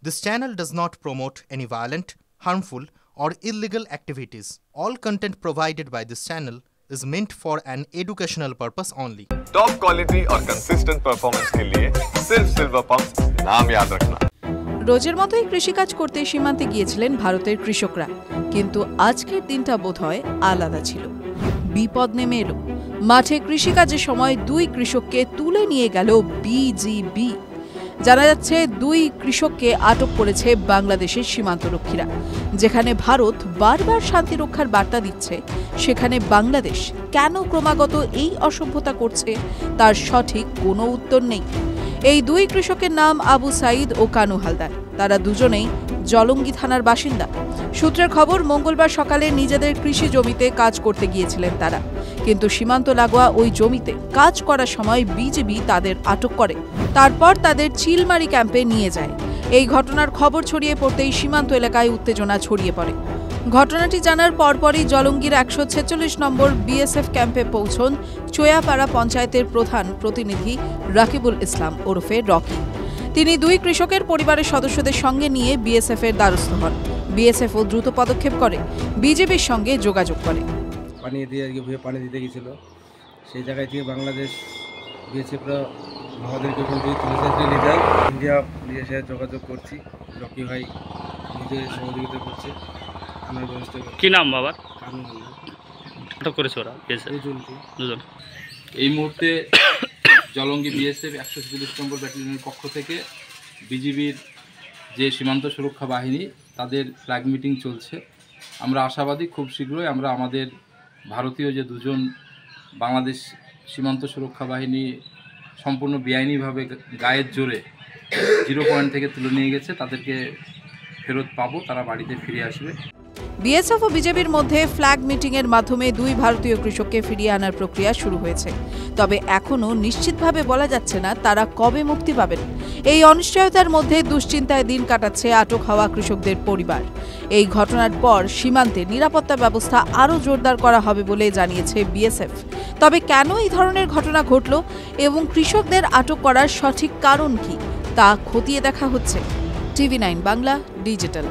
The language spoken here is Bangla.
This channel does not promote any violent, harmful, or illegal activities. All content provided by this channel is meant for an educational purpose only. Top quality और कंसिस्टेंट परफॉर्मेंस के लिए सिर्फ सिल्वर पंप नाम याद रखना। রোজের মতোই কৃষিকাজ করতে সীমান্তে গিয়েছিলেন ভারতের কৃষকরা, কিন্তু আজকের দিনটা বোধহয় আলাদা ছিল। বিপদ নেমে এলো। মাঠে কৃষিকাজের সময় দুই কৃষককে তুলে নিয়ে গেল বিজিবি। জানা যাচ্ছে দুই কৃষককে আটক করেছে বাংলাদেশের সীমান্তরক্ষীরা। যেখানে ভারত বারবার শান্তি রক্ষার বার্তা দিচ্ছে, সেখানে বাংলাদেশ কেন ক্রমাগত এই অসভ্যতা করছে তার সঠিক কোনো উত্তর নেই। এই দুই কৃষকের নাম আবু সাইদ ও কানু হালদার। তারা দুজনেই জলঙ্গি থানার বাসিন্দা। সূত্রের খবর, মঙ্গলবার সকালে নিজেদের কৃষি জমিতে কাজ করতে গিয়েছিলেন তারা, কিন্তু সীমান্ত লাগোয়া ওই জমিতে কাজ করার সময় বিজিবি তাদের আটক করে। তারপর তাদের চিলমারি ক্যাম্পে নিয়ে যায়। এই ঘটনার খবর ছড়িয়ে পড়তেই সীমান্ত এলাকায় উত্তেজনা ছড়িয়ে পড়ে। ঘটনাটি জানার পরপরই জলঙ্গির 146 নম্বর বিএসএফ ক্যাম্পে পৌঁছন চোয়াপাড়া পঞ্চায়েতের প্রধান প্রতিনিধি রাকিবুল ইসলাম ওরফে রকি। তিনি দুই কৃষকের পরিবারের সদস্যদের সঙ্গে নিয়ে বিএসএফ এর দ্বারস্থ হন। বিএসএফ ও দ্রুত পদক্ষেপ করে বিজেপির সঙ্গে যোগাযোগ করে। পানি দিয়ে পানি দিতে গেছিল, সেই জায়গায় থেকে বাংলাদেশ বিএসএফরা আমাদেরকে ওখান থেকে তুলে নিয়ে যায়। ইন্ডিয়া পুলিশের সাথে যোগাযোগ করছি, রকি ভাই নিজের সহযোগিতা করছে। কি নাম বাবার? আটক করেছে ওরা দুজন। এই মুহূর্তে জলঙ্গি বিএসএফ 146 নম্বর ব্যাটালিয়নের পক্ষ থেকে বিজিবির যে সীমান্ত সুরক্ষা বাহিনী, তাদের ফ্ল্যাগ মিটিং চলছে। আমরা আশাবাদী খুব শীঘ্রই আমরা আমাদের ভারতীয় যে দুজন বাংলাদেশ সীমান্ত সুরক্ষা বাহিনী সম্পূর্ণ বেআইনিভাবে গায়ের জোরে 0 পয়েন্ট থেকে তুলে নিয়ে গেছে, তাদেরকে ফেরত পাবো, তারা বাড়িতে ফিরে আসবে। বিএসএফ ও বিজেপির মধ্যে ফ্ল্যাগ মিটিং এর মাধ্যমে দুই ভারতীয় কৃষককে ফিরিয়ে আনার প্রক্রিয়া শুরু হয়েছে। তবে এখনও নিশ্চিতভাবে বলা যাচ্ছে না তারা কবে মুক্তি পাবেন। এই অনিশ্চয়তার মধ্যে দুশ্চিন্তায় দিন কাটাচ্ছে আটক হওয়া কৃষকদের পরিবার। এই ঘটনার পর সীমান্তে নিরাপত্তা ব্যবস্থা আরও জোরদার করা হবে বলে জানিয়েছে বিএসএফ। তবে কেন এই ধরনের ঘটনা ঘটল এবং কৃষকদের আটক করার সঠিক কারণ কি, তা খতিয়ে দেখা হচ্ছে। TV9 Bangla digital.